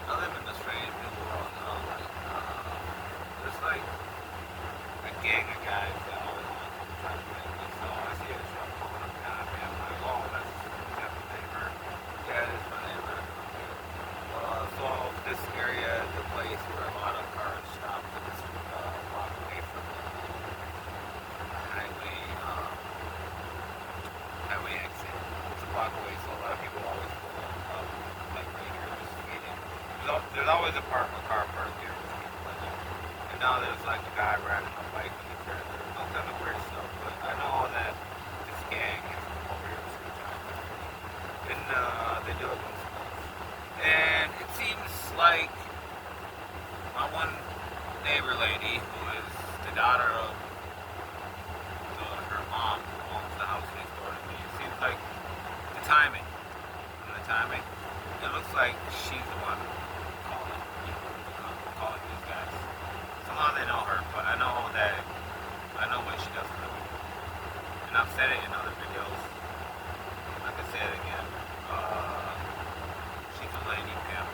I live in a strange new world now. There's like a gang of guys that always want to try to make me. So I see a truck pulling up behind me. I'm like, oh, that's my neighbor. Yeah, it's my neighbor. Okay. So this area is a place where a lot of cars stop to this walk away from the highway exit. It's a block away, so a lot of people always pull up like right here, just waiting. There's always a car parked here with people in it. And now there's like a guy riding a bike in the trailer. All kind of weird stuff, but I know that this gang is over here sometimes. And they do it themselves. And it seems like my one neighbor lady, who is the daughter of her mom, who owns the house next door to me, it seems like the timing, it looks like she's the one calling these guys. Somehow they know her, but I know what she does for them. And I've said it in other videos. I can say it again. She's a lady pimp.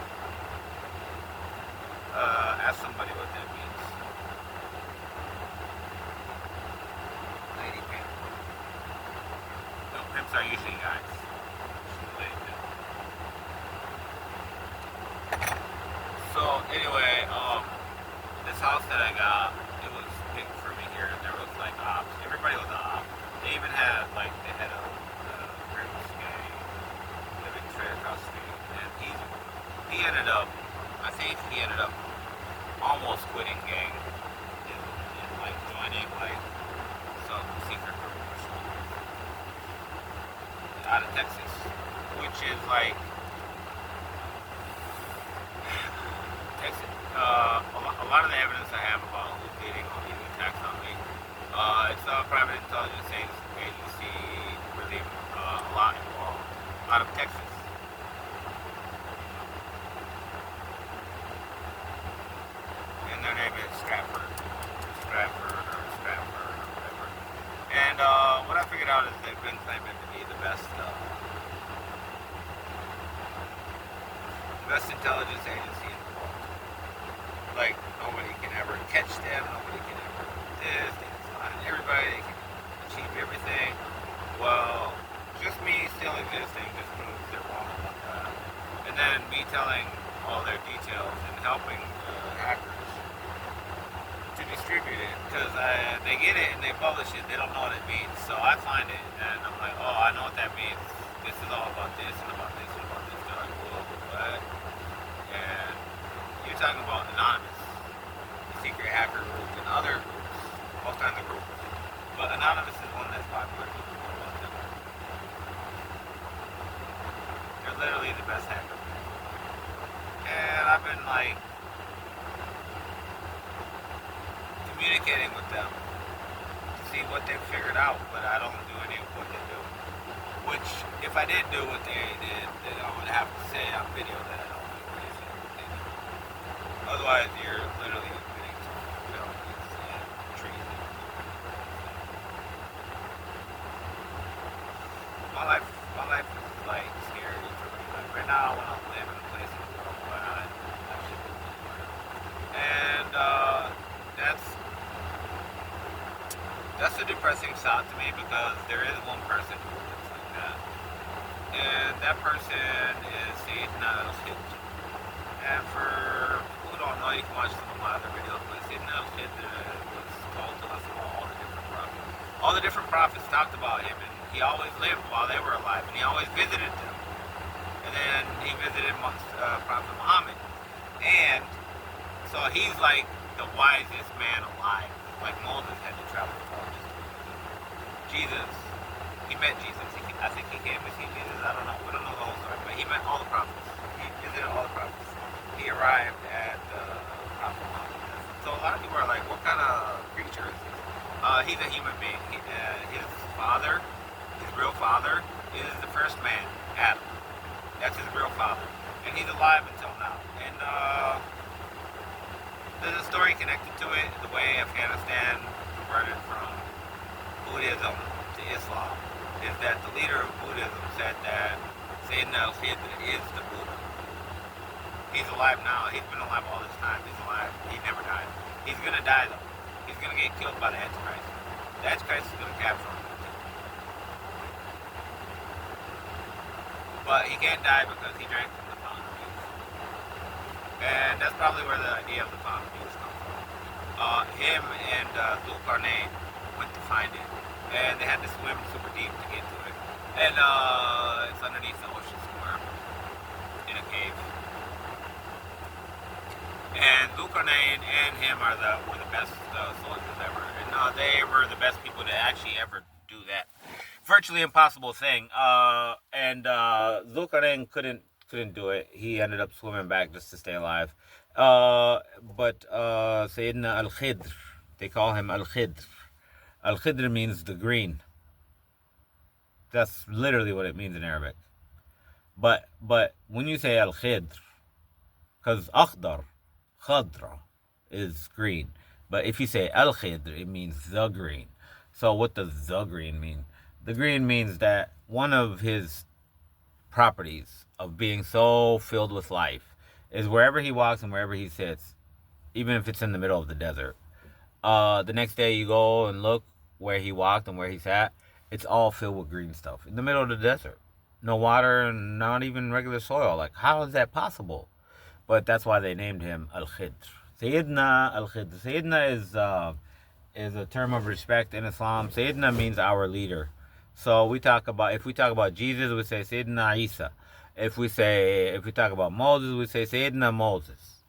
Ask somebody what that means. Lady pimp. No, pimps are usually guys. She's a lady pimp. So anyway, this house that I got, it was picked for me here, and there was like ops. Everybody was an op. They even had like the head of the Grimm's gang living straight across the street, and he ended up, I think he ended up almost quitting gang and like joining like some secret group or something out of Texas, which is like Texas. A lot of the evidence I have about who's leading all these attacks on me, it's a private intelligence agency, really a lot involved, out of Texas. And their name is Stratford, or whatever. And what I figured out is they've been claiming to be the best intelligence agency in the world. Like, nobody can ever catch them, nobody can ever do this, they can find everybody, they can achieve everything. Well, just me still existing just proves they're wrong about that. And then me telling all their details and helping hackers to distribute it, because they get it and they publish it, they don't know what it means. So I find it and I'm like, oh, I know what that means. This is all about this and about this and about this. They're like, whoa, what? And you're talking about Anonymous, the secret hacker group, and other groups, all kinds of groups. But Anonymous is one that's popular. People know about them. They're literally the best hacker. And I've been like communicating with them to see what they've figured out, but I don't do any of what they do. Which, if I did do what they did, then I would have to say on video that I don't do anything they do. Otherwise, you're literally admitting to felonies and treason. My life is like scary for me. Like right now, I want to live in a place in the world where I should live anywhere. And that's a depressing thought to me, because there is one person who lives like that. And that person is Sayyid al-Hijr. And for people who don't know, you can watch some of my other videos, but Sayyid al-Hijr was told to us about all the different prophets. All the different prophets talked about him, and he always lived while they were alive, and he always visited them. And then he visited Prophet Muhammad. And so he's like the wisest man alive. Like Moses had to travel the farthest. Jesus, he met Jesus. I think he came to see Jesus. I don't know. We don't know the is the first man, Adam. That's his real father. And he's alive until now. And there's a story connected to it, the way Afghanistan converted from Buddhism to Islam, is that the leader of Buddhism said that Sayyidina al-Khidr is the Buddha. He's alive now. He's been alive all this time. He's alive. He never died. He's going to die, though. He's going to get killed by the Antichrist. The Antichrist is going to capture him. But he can't die because he drank from the fountain of youth. And that's probably where the idea of the fountain of youth comes from. Him and Zulkarnain went to find it. And they had to swim super deep to get to it. And it's underneath the ocean somewhere in a cave. And Zulkarnain and him were the best soldiers ever. And they were the best people to actually ever do that virtually impossible thing. And Zulkarnain couldn't do it. He ended up swimming back just to stay alive. But Sayyidina al-Khidr, they call him al-Khidr. Al-Khidr means the green. That's literally what it means in Arabic. But when you say al-Khidr, because akhdar, khadra, is green. But if you say al-Khidr, it means the green. So what does the green mean? The green means that one of his properties of being so filled with life is wherever he walks and wherever he sits, even if it's in the middle of the desert. The next day you go and look where he walked and where he sat, it's all filled with green stuff. In the middle of the desert. No water and not even regular soil. Like, how is that possible? But that's why they named him Al-Khidr. Sayyidina Al-Khidr. Sayyidina is a term of respect in Islam. Sayyidina means our leader. So if we talk about Jesus, we say Sayyidina Isa. If we talk about Moses, we say Sayyidina Moses.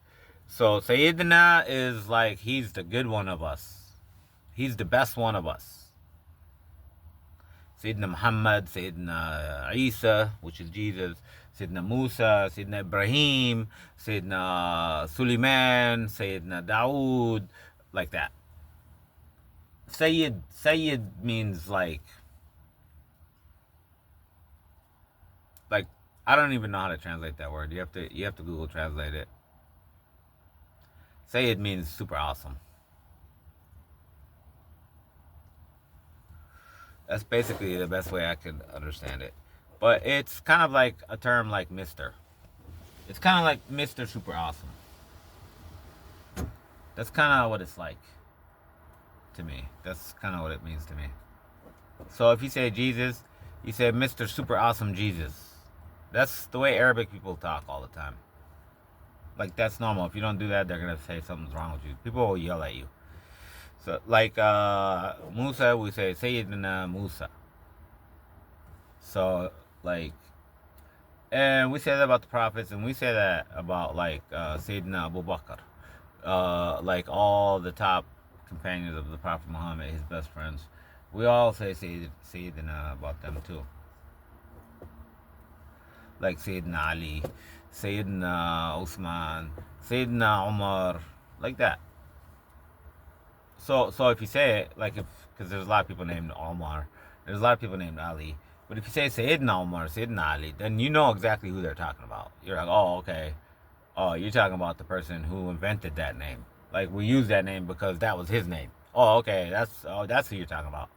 So Sayyidina is like, he's the good one of us. He's the best one of us. Sayyidina Muhammad, Sayyidina Isa, which is Jesus, Sayyidina Musa, Sayyidina Ibrahim, Sayyidina Suleiman, Sayyidina Dawood, like that. Sayyid means like I don't even know how to translate that word. You have to Google translate it. Sayyid means super awesome. That's basically the best way I can understand it. But it's kind of like a term like Mr. It's kind of like Mr. Super Awesome. That's kind of what it's like to me. That's kind of what it means to me. So if you say Jesus, you say Mr. Super Awesome Jesus. That's the way Arabic people talk all the time. Like, that's normal. If you don't do that, they're going to say something's wrong with you. People will yell at you. So, like, Musa, we say Sayyidina Musa. So, like, and we say that about the prophets, and we say that about, like, Sayyidina Abu Bakr. Like, all the top companions of the Prophet Muhammad, his best friends. We all say Sayyidina about them, too. Like Sayyidina Ali, Sayyidina Uthman, Sayyidina Umar, like that. So if you say it, like, because there's a lot of people named Omar, there's a lot of people named Ali, but if you say Sayyidina Umar, Sayyidina Ali, then you know exactly who they're talking about. You're like, oh, okay. Oh, you're talking about the person who invented that name. Like, we use that name because that was his name. Oh, okay, that's who you're talking about.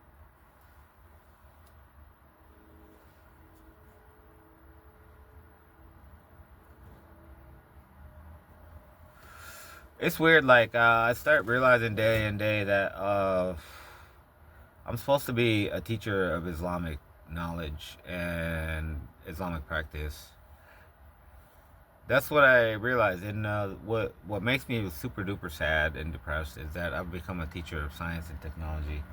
It's weird, like, I start realizing day and day that I'm supposed to be a teacher of Islamic knowledge and Islamic practice. That's what I realized, and what makes me super duper sad and depressed is that I've become a teacher of science and technology.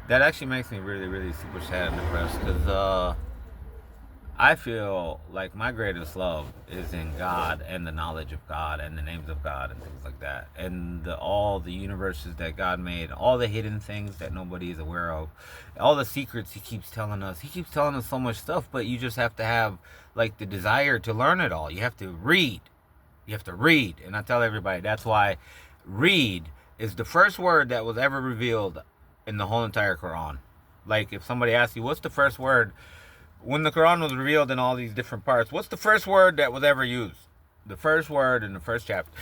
That actually makes me really, really super sad and depressed, because I feel like my greatest love is in God and the knowledge of God and the names of God and things like that. And all the universes that God made, all the hidden things that nobody is aware of, all the secrets he keeps telling us. He keeps telling us so much stuff, but you just have to have, like, the desire to learn it all. You have to read. You have to read. And I tell everybody, that's why read is the first word that was ever revealed in the whole entire Quran. Like, if somebody asks you, what's the first word when the Quran was revealed in all these different parts, what's the first word that was ever used? The first word in the first chapter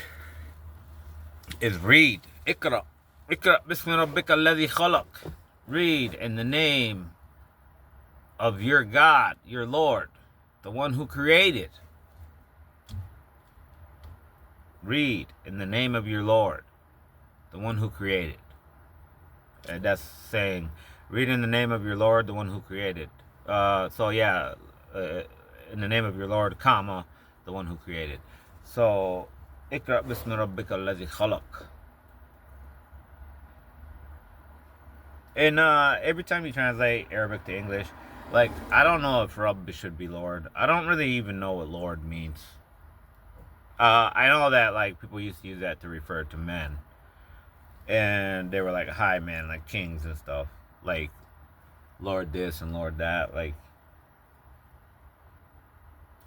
is read. Ikra. Ikra bismi rabbika alladhi khalaq. Read in the name of your God, your Lord, the one who created. Read in the name of your Lord, the one who created. And that's saying, read in the name of your Lord, the one who created. In the name of your Lord, comma, the one who created. So, Ikra bismi rabbika alladhi khalaq. And every time you translate Arabic to English, like, I don't know if Rabb should be Lord. I don't really even know what Lord means. I know that, like, people used to use that to refer to men. And they were like high men, like kings and stuff. Like, Lord this and Lord that. Like,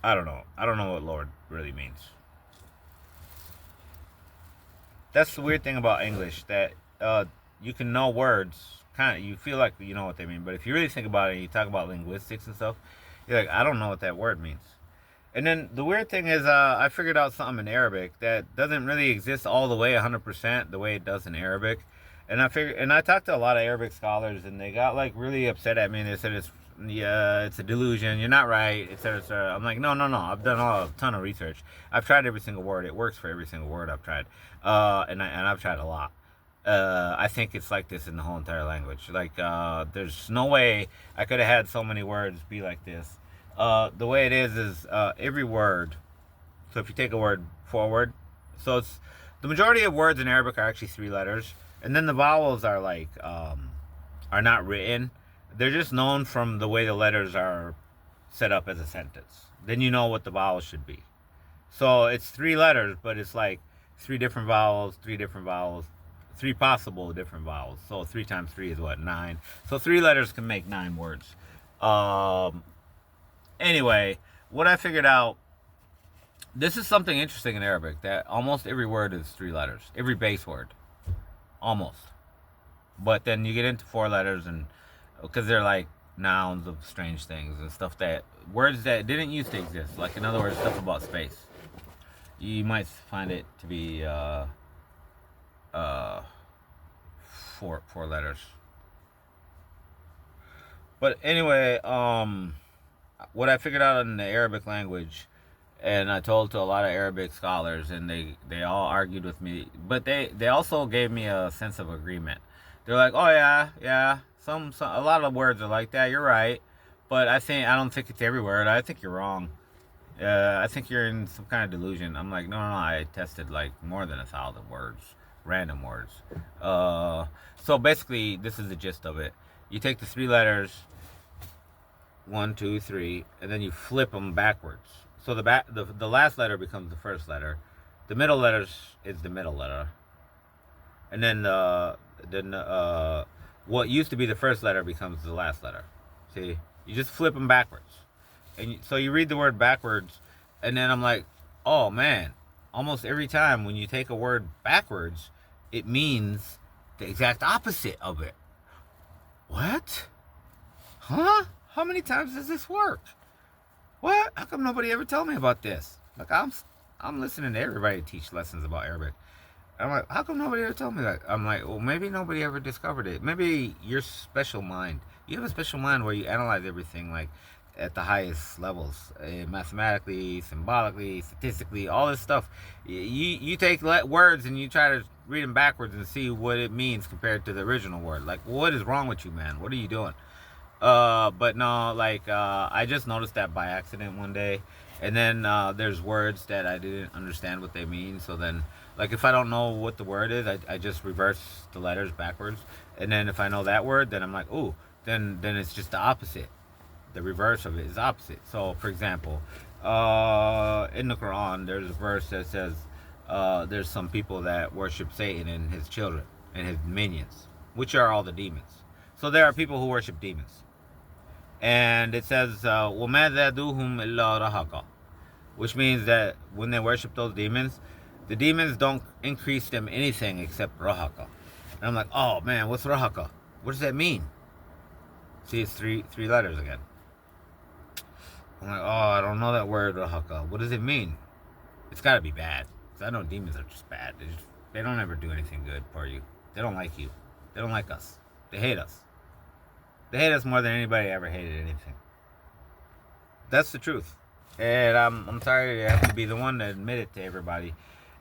I don't know. I don't know what Lord really means. That's the weird thing about English, that you can know words, kind of, you feel like you know what they mean, but if you really think about it, you talk about linguistics and stuff, you're like, I don't know what that word means. And then the weird thing is, I figured out something in Arabic that doesn't really exist all the way 100% the way it does in Arabic. And I talked to a lot of Arabic scholars, and they got like really upset at me, and they said it's a delusion, you're not right, etc., etc. I'm like, no, I've done a ton of research. I've tried every single word. It works for every single word I've tried, and I've tried a lot. I think it's like this in the whole entire language. Like, there's no way I could have had so many words be like this. The way it is every word. So if you take a word forward, so it's the majority of words in Arabic are actually 3 letters, and then the vowels are like are not written. They're just known from the way the letters are set up as a sentence. Then you know what the vowels should be. So it's 3 letters, but it's like 3 different vowels, 3 different vowels, 3 possible different vowels. So 3 times 3 is what, 9. So 3 letters can make 9 words. Anyway, what I figured out, this is something interesting in Arabic, that almost every word is 3 letters. Every base word. Almost. But then you get into 4 letters, and because they're like nouns of strange things and stuff, that words that didn't used to exist. Like, in other words, stuff about space. You might find it to be 4 letters. But anyway, what I figured out in the Arabic language, and I told to a lot of Arabic scholars, and they all argued with me, but they also gave me a sense of agreement. They're like, oh yeah, some a lot of words are like that. You're right, but I don't think it's every word. I think you're wrong. I think you're in some kind of delusion. I'm like, no. I tested like more than 1,000 words, random words. So basically, this is the gist of it. You take the 3 letters, 1, 2, 3, and then you flip them backwards. So the last letter becomes the first letter. The middle letters is the middle letter, and then what used to be the first letter becomes the last letter. See, you just flip them backwards, and so you read the word backwards, and then I'm like, oh man, almost every time when you take a word backwards, it means the exact opposite of it. What? Huh? How many times does this work? What? How come nobody ever told me about this? Like, I'm listening to everybody teach lessons about Arabic. I'm like, how come nobody ever told me that? I'm like, well, maybe nobody ever discovered it. Maybe your special mind. You have a special mind where you analyze everything, like, at the highest levels, mathematically, symbolically, statistically, all this stuff. You take words and you try to read them backwards and see what it means compared to the original word. Like, what is wrong with you, man? What are you doing? But no, like, I just noticed that by accident one day, and then there's words that I didn't understand what they mean. So then, like, if I don't know what the word is, I just reverse the letters backwards, and then if I know that word, then I'm like, ooh, then it's just the opposite. The reverse of it is opposite. So, for example, in the Quran, there's a verse that says there's some people that worship Satan and his children and his minions, which are all the demons. So there are people who worship demons. And it says, وَمَا زَادُوهُمْ إِلَّا رَهَقًا, which means that when they worship those demons, the demons don't increase them anything except rahaqa. And I'm like, oh man, what's rahaqa? What does that mean? See, it's three letters again. I'm like, oh, I don't know that word, Rahaka. What does it mean? It's got to be bad. Because I know demons are just bad. They don't ever do anything good for you. They don't like you. They don't like us. They hate us. They hate us more than anybody ever hated anything. That's the truth. And I'm sorry to have to be the one to admit it to everybody.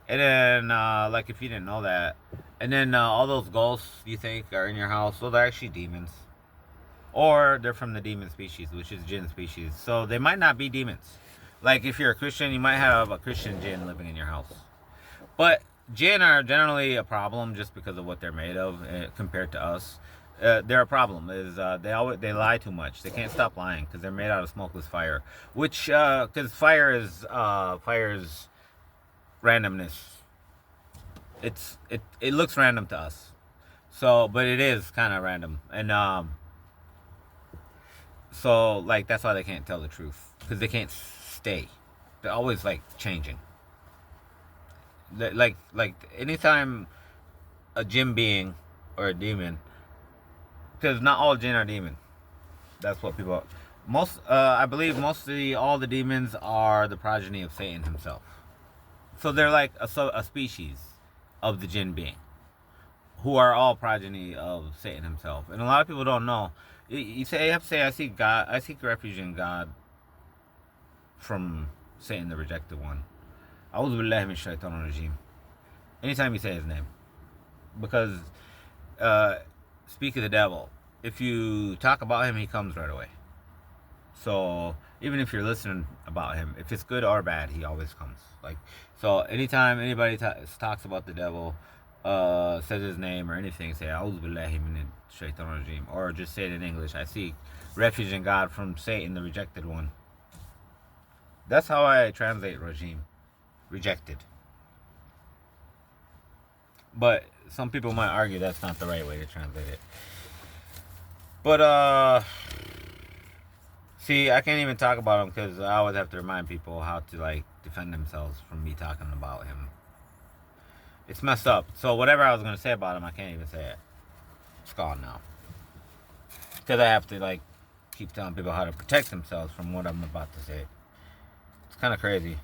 And then, like, if you didn't know that, and then all those ghosts you think are in your house, well, they're actually demons. Or they're from the demon species, which is jinn species. So they might not be demons. Like, if you're a Christian, you might have a Christian jinn living in your house. But jinn are generally a problem just because of what they're made of compared to us. They're a problem. They lie too much. They can't stop lying because they're made out of smokeless fire, which because fire is randomness. It looks random to us, so but it is kind of random, and so like that's why they can't tell the truth because they can't stay. They're always like changing. Like anytime a jinn being or a demon, because not all jinn are demon. That's what people. Most I believe mostly all the demons are the progeny of Satan himself. So they're like a species of the jinn being, who are all progeny of Satan himself. And a lot of people don't know. You have to say, I seek God. I seek refuge in God from Satan, the rejected one. A'udhu billahi min shaitanir rajim. Anytime you say his name, because speak of the devil. If you talk about him, he comes right away. So even if you're listening about him, if it's good or bad, he always comes. Like, so anytime anybody talks about the devil, says his name or anything, say A'udhu billahi min shaitanir rajim, or just say it in English. I seek refuge in God from Satan, the rejected one. That's how I translate regime, rejected. But some people might argue that's not the right way to translate it. But see, I can't even talk about him because I always have to remind people how to like defend themselves from me talking about him. It's messed up. So whatever I was gonna say about him, I can't even say it. It's gone now. Because I have to like keep telling people how to protect themselves from what I'm about to say. It's kind of crazy.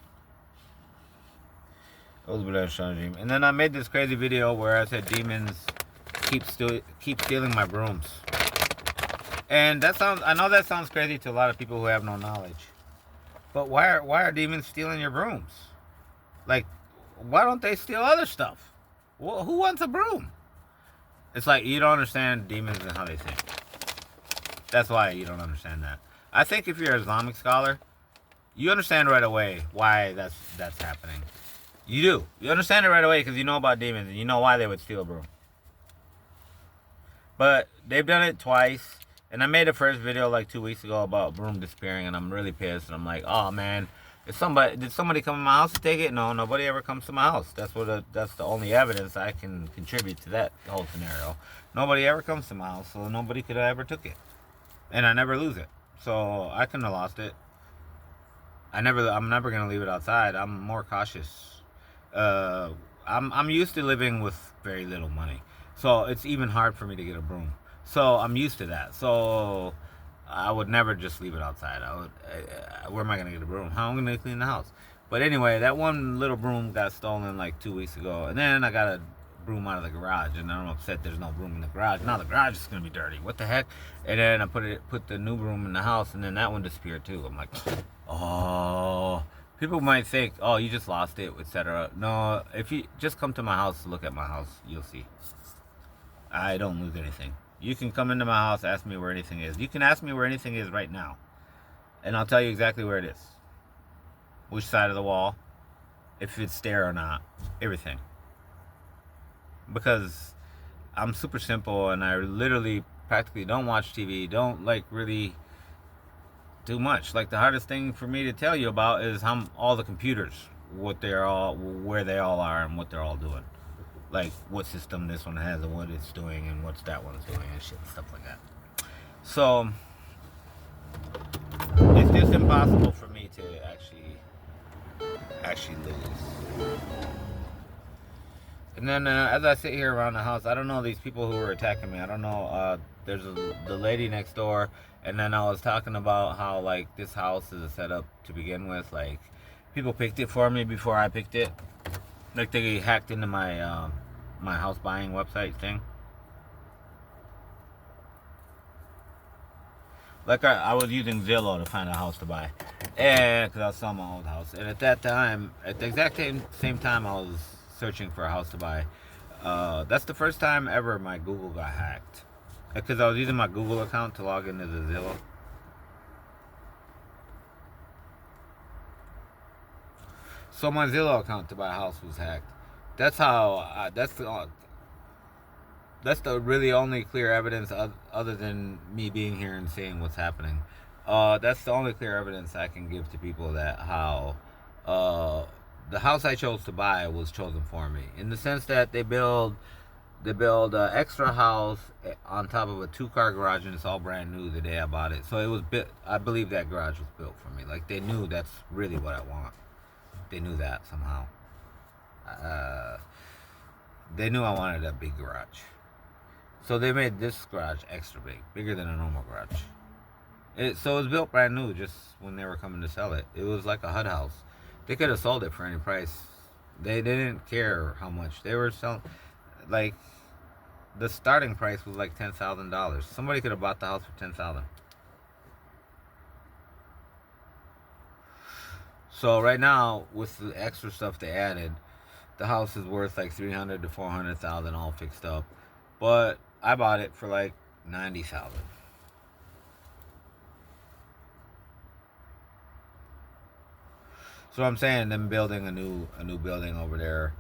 And then I made this crazy video where I said demons keep stealing my brooms. And I know that sounds crazy to a lot of people who have no knowledge. But why are demons stealing your brooms? Like, why don't they steal other stuff? Well, who wants a broom? It's like you don't understand demons and how they think. That's why you don't understand that. I think if you're an Islamic scholar, you understand right away why that's happening. You do. You understand it right away because you know about demons and you know why they would steal a broom. But they've done it twice. And I made a first video like 2 weeks ago about broom disappearing, and I'm really pissed. And I'm like, oh man, did somebody come to my house to take it? No, nobody ever comes to my house. That's the only evidence I can contribute to that whole scenario. Nobody ever comes to my house, so nobody could have ever took it, and I never lose it. So I couldn't have lost it. I'm never gonna leave it outside. I'm more cautious. I'm used to living with very little money, so it's even hard for me to get a broom. So I'm used to that. So I would never just leave it outside. Where am I gonna get a broom? How am I gonna clean the house? But anyway, that one little broom got stolen like 2 weeks ago, and then I got a broom out of the garage, and I'm upset there's no broom in the garage. Now the garage is gonna be dirty. What the heck? And then I put the new broom in the house, and then that one disappeared too. I'm like, oh. People might think, oh, you just lost it, etc. No, if you just come to my house to look at my house, you'll see. I don't lose anything. You can come into my house, ask me where anything is. You can ask me where anything is right now, and I'll tell you exactly where it is. Which side of the wall, if it's there or not, everything. Because I'm super simple, and I literally practically don't watch TV, don't like really do much. Like the hardest thing for me to tell you about is all the computers, where they all are, and what they're all doing. Like what system this one has and what it's doing and what's that one's doing and shit and stuff like that. So it's just impossible for me to actually lose. And then as I sit here around the house, I don't know these people who are attacking me. I don't know. There's the lady next door. And then I was talking about how like this house is a setup to begin with. Like people picked it for me before I picked it. Like they hacked into my house buying website thing. Like I was using Zillow to find a house to buy, and because I was selling my old house, and at that time, at the exact same time, I was searching for a house to buy. That's the first time ever my Google got hacked, because I was using my Google account to log into the Zillow. So my Zillow account to buy a house was hacked. That's how. That's the really only clear evidence other than me being here and seeing what's happening. That's the only clear evidence I can give to people that how uh, the house I chose to buy was chosen for me, in the sense that they build an extra house on top of a 2-car garage, and it's all brand new the day I bought it. So it was built. I believe that garage was built for me. Like they knew that's really what I want. They knew that somehow. Uh, they knew I wanted a big garage. So they made this garage extra big, bigger than a normal garage. So it was built brand new just when they were coming to sell it. It was like a HUD house. They could have sold it for any price. They didn't care how much. They were selling, like, the starting price was like $10,000. Somebody could have bought the house for $10,000. So right now, with the extra stuff they added, the house is worth like 300 to 400,000 all fixed up. But I bought it for like 90,000. So I'm saying them building a new building over there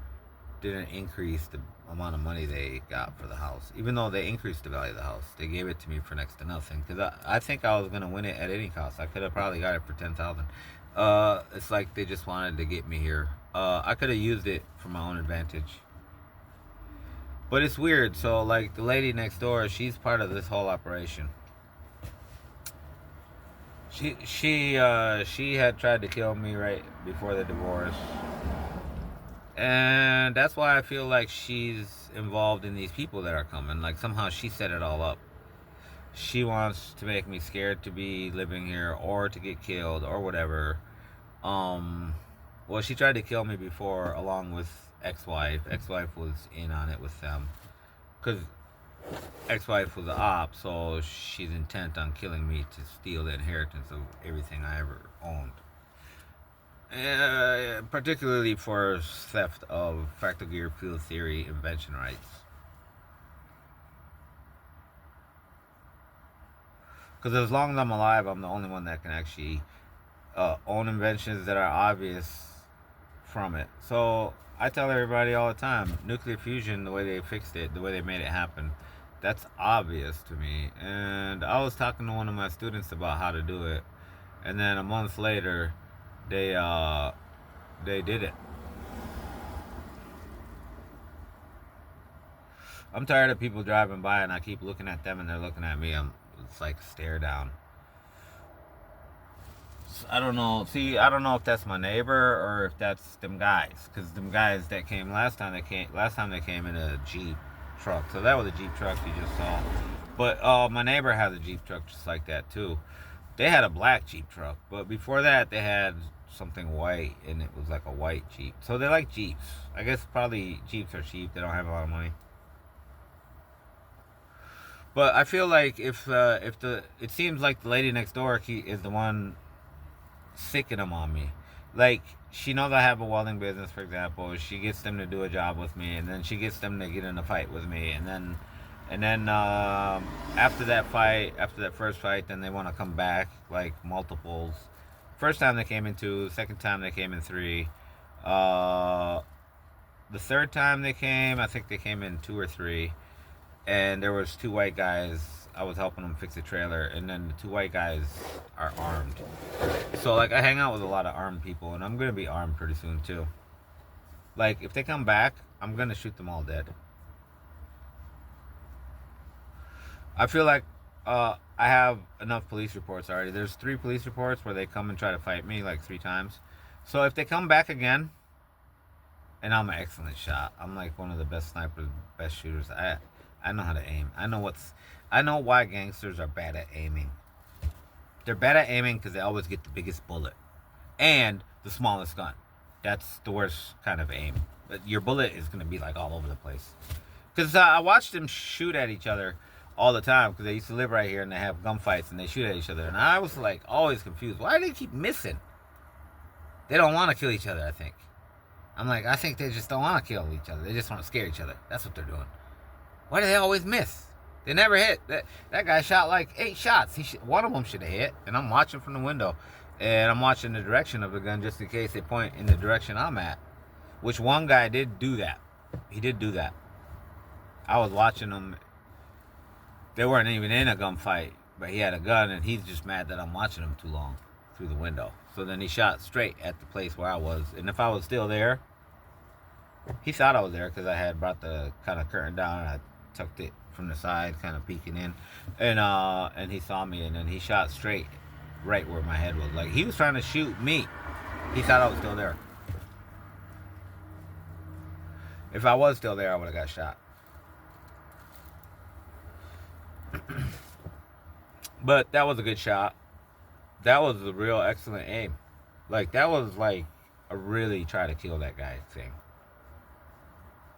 didn't increase the amount of money they got for the house. Even though they increased the value of the house, they gave it to me for next to nothing. Because I think I was gonna win it at any cost. I could have probably got it for 10,000. It's like they just wanted to get me here. I could have used it for my own advantage. But it's weird. So like the lady next door, she's part of this whole operation. She had tried to kill me right before the divorce, and that's why I feel like she's involved in these people that are coming. Like somehow she set it all up. She wants to make me scared to be living here or to get killed or whatever. Um, well, she tried to kill me before, along with ex-wife. Ex-wife was in on it with them, because ex-wife was a op, so she's intent on killing me to steal the inheritance of everything I ever owned. Particularly for theft of fractal gear field theory invention rights. Because as long as I'm alive, I'm the only one that can actually own inventions that are obvious from it. So I tell everybody all the time, nuclear fusion, the way they fixed it, the way they made it happen, that's obvious to me. And I was talking to one of my students about how to do it, and then a month later, they uh, they did it. I'm tired of people driving by, and I keep looking at them, and they're looking at me. It's like a stare down. I don't know. See, I don't know if that's my neighbor or if that's them guys. Cause them guys that came last time they came in a Jeep truck. So that was a Jeep truck you just saw. But my neighbor has a Jeep truck just like that too. They had a black Jeep truck, but before that they had something white, and it was like a white Jeep. So they like Jeeps. I guess probably Jeeps are cheap. They don't have a lot of money. But I feel like if the it seems like the lady next door is the one sicking them on me. Like she knows I have a welding business, for example. She gets them to do a job with me, and then she gets them to get in a fight with me, and then after that fight, after that first fight, then they want to come back like multiples. First time they came in two, second time they came in three. Uh, the third time they came, I think they came in two or three, and there was two white guys. I was helping them fix a trailer, and then the two white guys are armed. So like I hang out with a lot of armed people, and I'm gonna be armed pretty soon too. Like if they come back, I'm gonna shoot them all dead. I feel like I have enough police reports already. There's 3 police reports where they come and try to fight me like 3 times. So if they come back again, and I'm an excellent shot. I'm like one of the best snipers, best shooters. I know how to aim. I know why gangsters are bad at aiming. They're bad at aiming because they always get the biggest bullet and the smallest gun. That's the worst kind of aim. Your bullet is going to be like all over the place. Because I watched them shoot at each other all the time because they used to live right here and they have gunfights and they shoot at each other. And I was like always confused. Why do they keep missing? They don't want to kill each other, I think. I'm like, I think they just don't want to kill each other. They just want to scare each other. That's what they're doing. Why do they always miss? They never hit. That guy shot like 8 shots. One of them should have hit. And I'm watching from the window. And I'm watching the direction of the gun just in case they point in the direction I'm at. Which one guy did do that. He did do that. I was watching them. They weren't even in a gunfight. But he had a gun and he's just mad that I'm watching him too long through the window. So then he shot straight at the place where I was. And if I was still there, he thought I was there because I had brought the kind of curtain down and I tucked it from the side, kind of peeking in. And he saw me and then he shot straight right where my head was. Like he was trying to shoot me. He thought I was still there. If I was still there, I would have got shot. But that was a good shot. That was a real excellent aim. Like that was like a really try to kill that guy thing.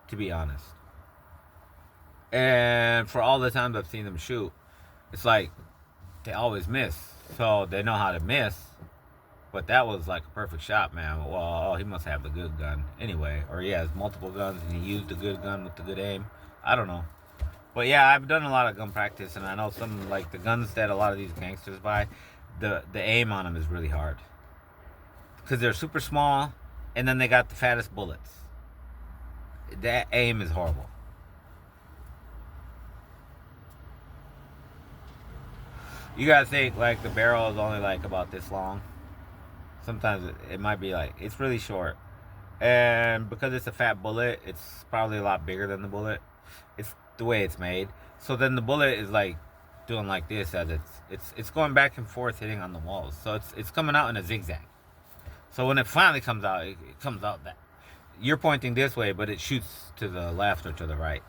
To be honest. And for all the times I've seen them shoot, it's like they always miss. So they know how to miss. But that was like a perfect shot, man. Well, he must have the good gun anyway. Or he has multiple guns and he used the good gun with the good aim. I don't know. But yeah, I've done a lot of gun practice and I know some like the guns that a lot of these gangsters buy, the aim on them is really hard. Because they're super small and then they got the fattest bullets. That aim is horrible. You gotta think like the barrel is only like about this long. Sometimes it might be like it's really short, and because it's a fat bullet, it's probably a lot bigger than the bullet. It's the way it's made. So then the bullet is like doing like this as it's going back and forth hitting on the walls. So it's coming out in a zigzag. So when it finally comes out, it comes out that you're pointing this way, but it shoots to the left or to the right,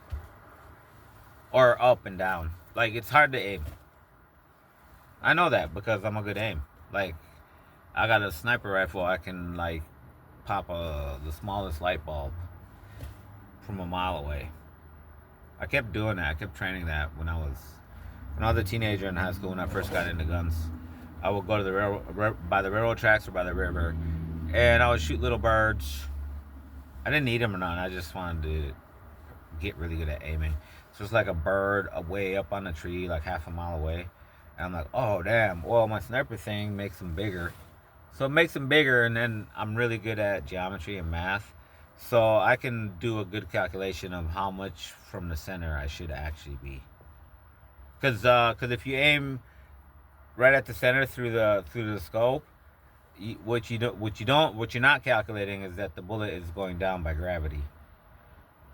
or up and down. Like it's hard to aim. I know that because I'm a good aim. Like I got a sniper rifle. I can like pop the smallest light bulb from a mile away. I kept doing that. I kept training that when I was a teenager in high school. When I first got into guns, I would go to the by the railroad tracks or by the river, and I would shoot little birds. I didn't need them or not. I just wanted to get really good at aiming. So it's like a bird way up on a tree, like half a mile away. And I'm like, oh damn. Well, my sniper thing makes them bigger. So it makes them bigger, and then I'm really good at geometry and math. So I can do a good calculation of how much from the center I should actually be. Cause if you aim right at the center through the scope, what you're not calculating is that the bullet is going down by gravity.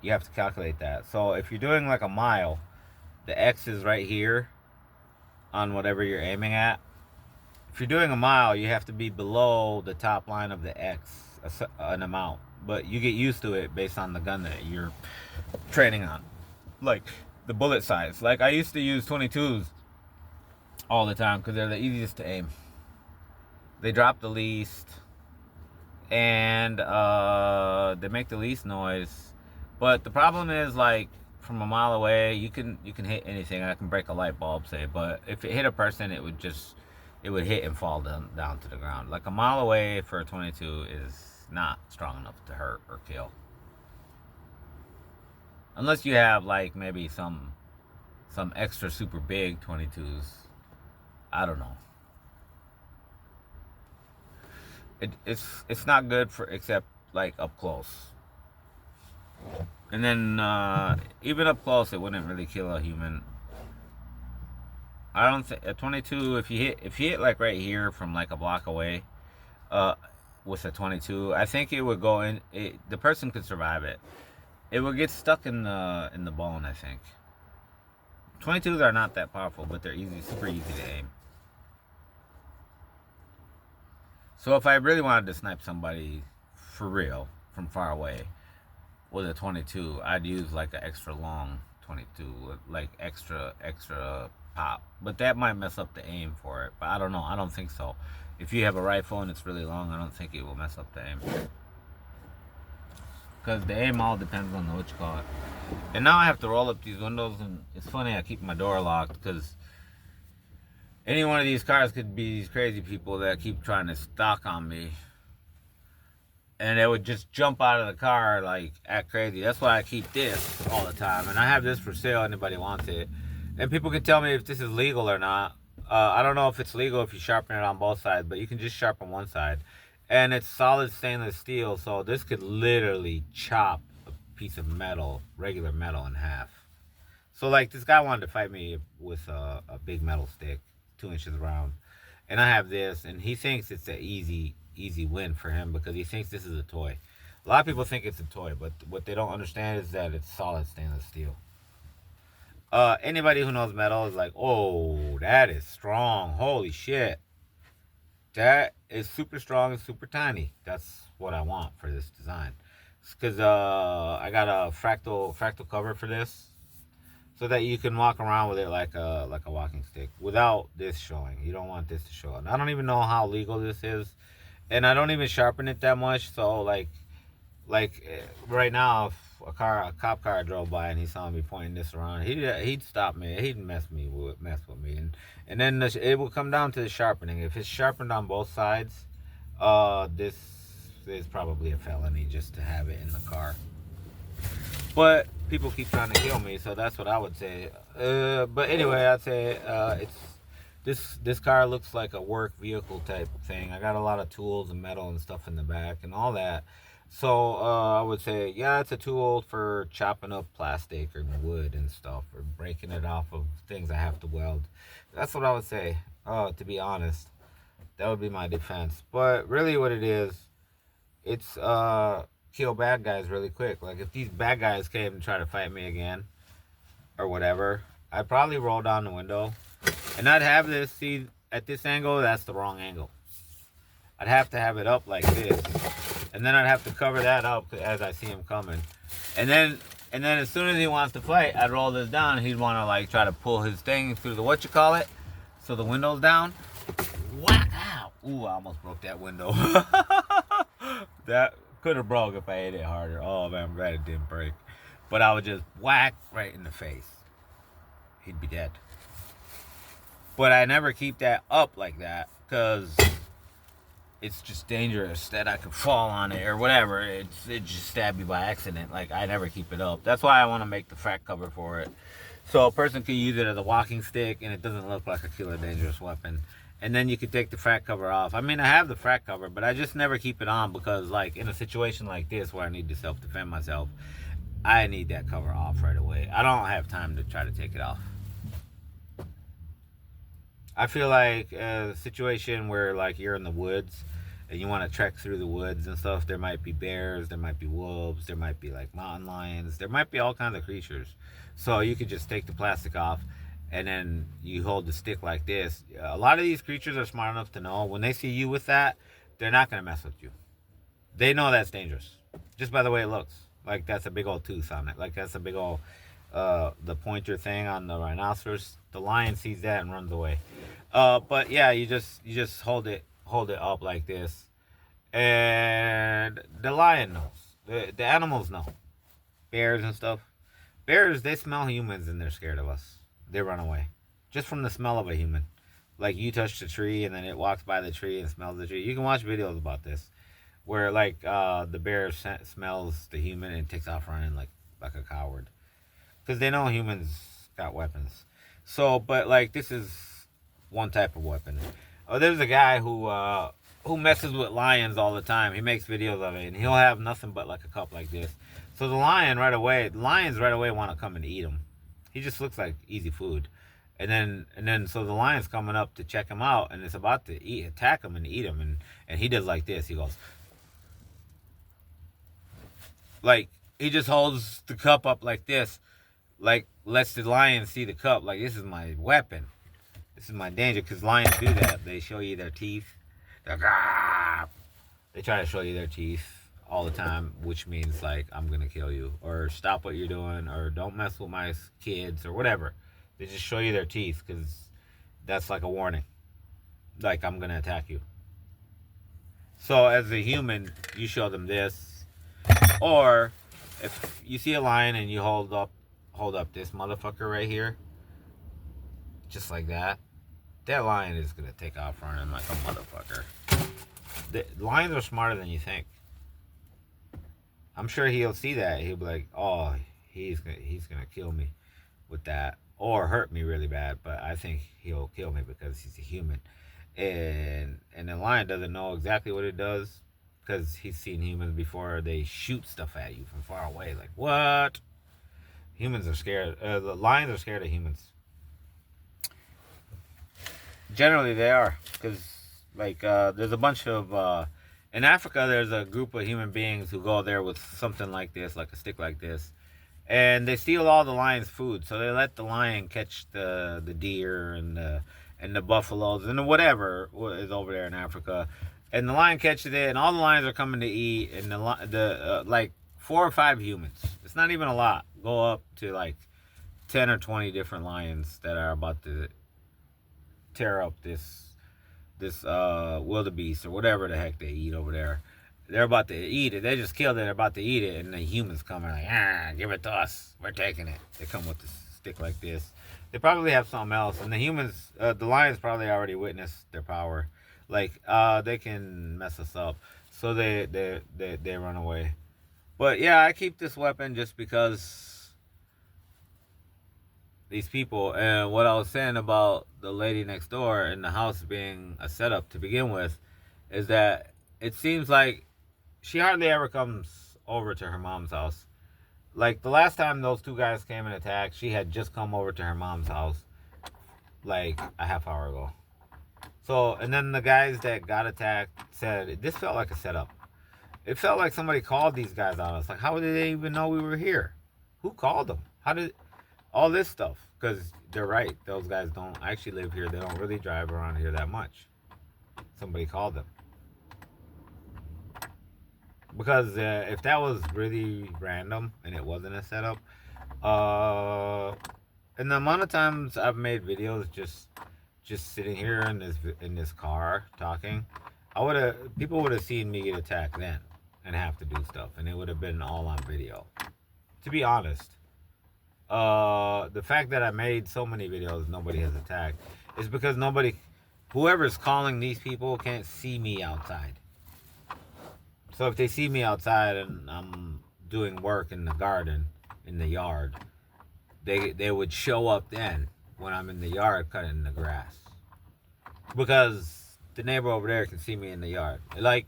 You have to calculate that. So if you're doing like a mile, the X is right here on whatever you're aiming at. If you're doing a mile, you have to be below the top line of the X an amount. But you get used to it based on the gun that you're training on. Like the bullet size. Like I used to use 22s all the time because they're the easiest to aim. They drop the least. And they make the least noise. But the problem is like from a mile away, you can hit anything. I can break a light bulb, say, but if it hit a person, it would hit and fall down to the ground. Like a mile away for a 22 is not strong enough to hurt or kill, unless you have like maybe some extra super big 22s. I don't know. It's not good for except like up close. And then even up close, it wouldn't really kill a human. I don't think a 22. If you hit like right here from like a block away, with a 22, I think it would go in. The person could survive it. It would get stuck in the bone. I think 22s are not that powerful, but they're super easy to aim. So if I really wanted to snipe somebody for real from far away with a 22, I'd use like an extra long 22, like extra pop. But that might mess up the aim for it. But I don't know. I don't think so. If you have a rifle and it's really long, I don't think it will mess up the aim. Because the aim all depends on what you call it. And now I have to roll up these windows, and it's funny, I keep my door locked because any one of these cars could be these crazy people that keep trying to stalk on me. And they would just jump out of the car, like, act crazy. That's why I keep this all the time. And I have this for sale, anybody wants it. And people can tell me if this is legal or not. I don't know if it's legal if you sharpen it on both sides, but you can just sharpen one side. And it's solid stainless steel, so this could literally chop a piece of metal, regular metal, in half. So, like, this guy wanted to fight me with a big metal stick, 2 inches round. And I have this, and he thinks it's an easy win for him because he thinks this is a toy. A lot of people think it's a toy, but what they don't understand is that it's solid stainless steel. Anybody who knows metal is like, oh, that is strong. Holy shit. That is super strong and super tiny. That's what I want for this design. Because I got a fractal cover for this, so that you can walk around with it like a walking stick without this showing. You don't want this to show. And I don't even know how legal this is, and I don't even sharpen it that much. So like right now, if a cop car drove by and he saw me pointing this around, he'd stop me. He'd mess with me, and then it will come down to the sharpening. If it's sharpened on both sides, this is probably a felony just to have it in the car. But people keep trying to kill me, so that's what I would say. But anyway, I'd say this car looks like a work vehicle type thing. I got a lot of tools and metal and stuff in the back and all that. So I would say, yeah, it's a tool for chopping up plastic or wood and stuff, or breaking it off of things I have to weld. That's what I would say, to be honest. That would be my defense. But really what it is, it's kill bad guys really quick. Like if these bad guys came and try to fight me again or whatever, I'd probably roll down the window and I'd have this, see, at this angle, that's the wrong angle. I'd have to have it up like this, and then I'd have to cover that up as I see him coming. And then as soon as he wants to fight, I'd roll this down and he'd want to like try to pull his thing through the whatchamacallit, so the window's down. Whack out. Ooh, I almost broke that window. That could have broke if I hit it harder. Oh man, I'm glad it didn't break. But I would just whack right in the face. He'd be dead. But I never keep that up like that because it's just dangerous that I could fall on it or whatever. It just stab you by accident. Like, I never keep it up. That's why I want to make the frac cover for it. So a person can use it as a walking stick and it doesn't look like a killer dangerous weapon. And then you can take the frac cover off. I mean, I have the frac cover, but I just never keep it on because, like, in a situation like this where I need to self-defend myself, I need that cover off right away. I don't have time to try to take it off. I feel like a situation where, like, you're in the woods and you want to trek through the woods and stuff, there might be bears, there might be wolves, there might be, like, mountain lions, there might be all kinds of creatures. So you could just take the plastic off and then you hold the stick like this. A lot of these creatures are smart enough to know when they see you with that, they're not going to mess with you. They know that's dangerous just by the way it looks. Like, that's a big old tooth on it. Like, that's a big old the pointer thing on the rhinoceros. The lion sees that and runs away. But yeah, you just hold it up like this, and the lion knows. The animals know. Bears and stuff. Bears, they smell humans and they're scared of us. They run away just from the smell of a human. Like, you touch the tree and then it walks by the tree and smells the tree. You can watch videos about this where, like, the bear smells the human and takes off running like a coward because they know humans got weapons. So, but like, this is one type of weapon. Oh, there's a guy who messes with lions all the time. He makes videos of it, and he'll have nothing but like a cup like this. So the lions right away want to come and eat him. He just looks like easy food. And then so the lion's coming up to check him out, and it's about to attack him and eat him, and he does like this. He goes, like, he just holds the cup up like this, like, lets the lion see the cup, like, this is my weapon. This is my danger, because lions do that. They show you their teeth. They try to show you their teeth all the time, which means, like, I'm going to kill you, or stop what you're doing, or don't mess with my kids, or whatever. They just show you their teeth because that's like a warning. Like, I'm going to attack you. So as a human, you show them this. Or if you see a lion and you hold up this motherfucker right here, just like that, that lion is going to take off running like a motherfucker. The lions are smarter than you think. I'm sure he'll see that. He'll be like, oh, he's gonna kill me with that, or hurt me really bad. But I think he'll kill me because he's a human, and the lion doesn't know exactly what it does because he's seen humans before. They shoot stuff at you from far away. Like, what? Humans are scared. The lions are scared of humans. Generally, they are, because like there's a bunch of in Africa. There's a group of human beings who go there with something like this, like a stick like this, and they steal all the lion's food. So they let the lion catch the deer and the buffaloes and whatever is over there in Africa, and the lion catches it, and all the lions are coming to eat, and the like 4 or 5 humans. It's not even a lot. Go up to like 10 or 20 different lions that are about to tear up this wildebeest or whatever the heck they eat over there. They're about to eat it. They just killed it. They're about to eat it, and the humans come and like, give it to us. We're taking it. They come with this stick like this. They probably have something else, and the humans, the lions probably already witnessed their power. Like, they can mess us up, so they run away. But yeah, I keep this weapon just because these people, and what I was saying about the lady next door and the house being a setup to begin with, is that it seems like she hardly ever comes over to her mom's house. Like the last time those 2 guys came and attacked, she had just come over to her mom's house like a half hour ago. So, and then the guys that got attacked said this felt like a setup. It felt like somebody called these guys on us. Like, how did they even know we were here? Who called them? How did all this stuff? Because they're right. Those guys don't actually live here. They don't really drive around here that much. Somebody called them. Because if that was really random and it wasn't a setup, and the amount of times I've made videos just sitting here in this car talking, people would have seen me get attacked then and have to do stuff, and it would have been all on video. To be honest, the fact that I made so many videos nobody has attacked is because whoever's calling these people can't see me outside. So if they see me outside and I'm doing work in the garden, in the yard, they would show up then when I'm in the yard cutting the grass. Because the neighbor over there can see me in the yard. Like,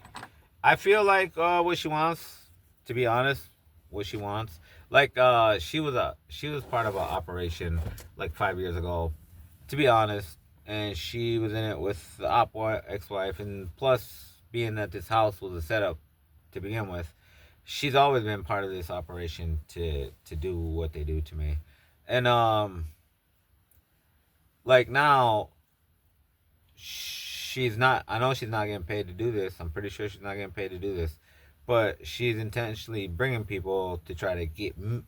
I feel like what she wants, to be honest, what she wants. Like, she was part of an operation like 5 years ago, to be honest, and she was in it with the ex-wife, and plus being that this house was a setup to begin with, she's always been part of this operation to do what they do to me. And like now, I know she's not getting paid to do this. I'm pretty sure she's not getting paid to do this, but she's intentionally bringing people to try to get them,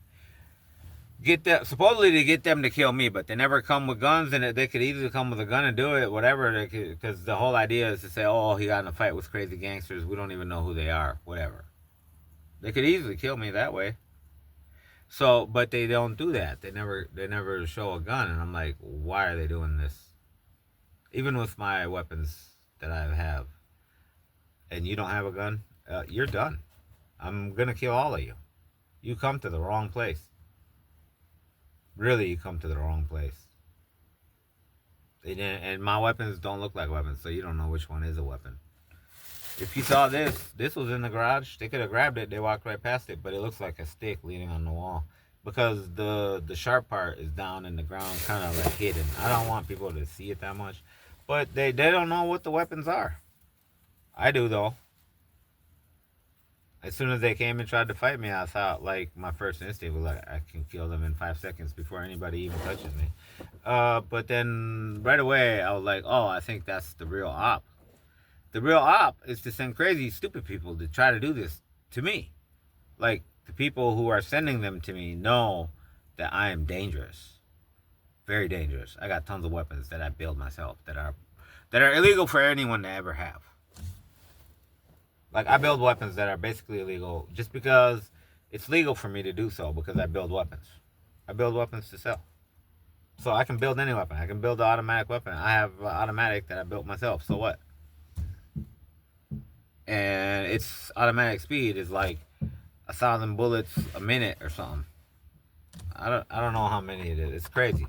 supposedly to get them to kill me, but they never come with guns, and they could easily come with a gun and do it, whatever, because the whole idea is to say, oh, he got in a fight with crazy gangsters, we don't even know who they are, whatever. They could easily kill me that way. So, but they don't do that. They never show a gun, and I'm like, why are they doing this? Even with my weapons that I have, and you don't have a gun, you're done. I'm gonna kill all of you. You come to the wrong place. Really, you come to the wrong place. And my weapons don't look like weapons, so you don't know which one is a weapon. If you saw this was in the garage. They could have grabbed it. They walked right past it, but it looks like a stick leaning on the wall because the sharp part is down in the ground, kind of like hidden. I don't want people to see it that much, but they don't know what the weapons are. I do though. As soon as they came and tried to fight me, I thought, like, my first instinct was like, I can kill them in 5 seconds before anybody even touches me. But then right away, I was like, oh, I think that's the real op. The real op is to send crazy, stupid people to try to do this to me. Like, the people who are sending them to me know that I am dangerous. Very dangerous. I got tons of weapons that I build myself that are illegal for anyone to ever have. Like I build weapons that are basically illegal just because it's legal for me to do so because I build weapons. I build weapons to sell. So I can build any weapon. I can build an automatic weapon. I have an automatic that I built myself. So what? And its automatic speed is like 1,000 bullets a minute or something. I don't know how many it is. It's crazy.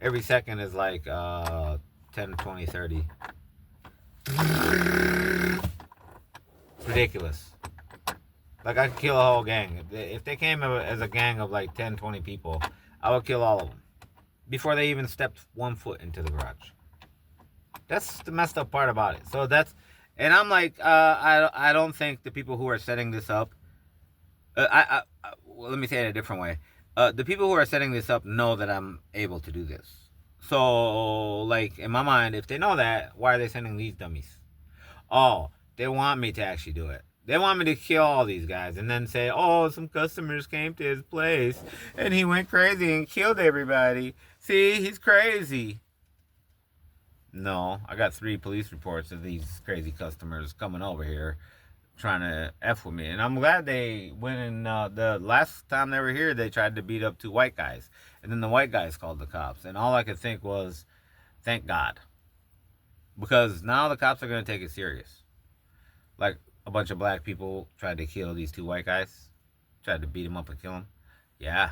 Every second is like 10, 20, 30. It's ridiculous. Like I could kill a whole gang. If they came as a gang of like 10, 20 people, I would kill all of them before they even stepped one foot into the garage. That's the messed up part about it. So that's, and I'm like, I don't think the people who are setting this up, well, let me say it a different way. The people who are setting this up know that I'm able to do this. So, like, in my mind, if they know that, why are they sending these dummies? Oh, they want me to actually do it. They want me to kill all these guys and then say, oh, some customers came to his place and he went crazy and killed everybody. See, he's crazy. No, I got 3 police reports of these crazy customers coming over here trying to F with me. And I'm glad they went and the last time they were here, they tried to beat up 2 white guys. And then the white guys called the cops. And all I could think was, thank God. Because now the cops are going to take it serious. Like, a bunch of black people tried to kill these 2 white guys. Tried to beat them up and kill them. Yeah.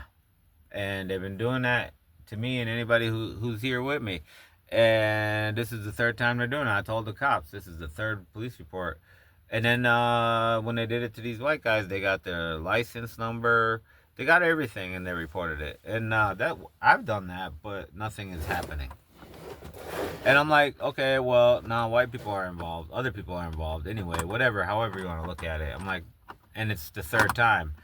And they've been doing that to me and anybody who's here with me. And this is the 3rd time they're doing it. I told the cops this is the 3rd police report. And then when they did it to these white guys, they got their license number. They got everything and they reported it. And that I've done that, but nothing is happening. And I'm like, okay, well, now white people are involved. Other people are involved. Anyway, whatever, however you want to look at it. I'm like, and it's the 3rd time.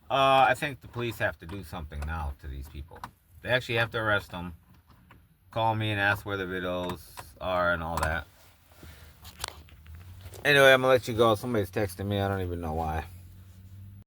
I think the police have to do something now to these people. They actually have to arrest them. Call me and ask where the videos are and all that. Anyway, I'm going to let you go. Somebody's texting me. I don't even know why.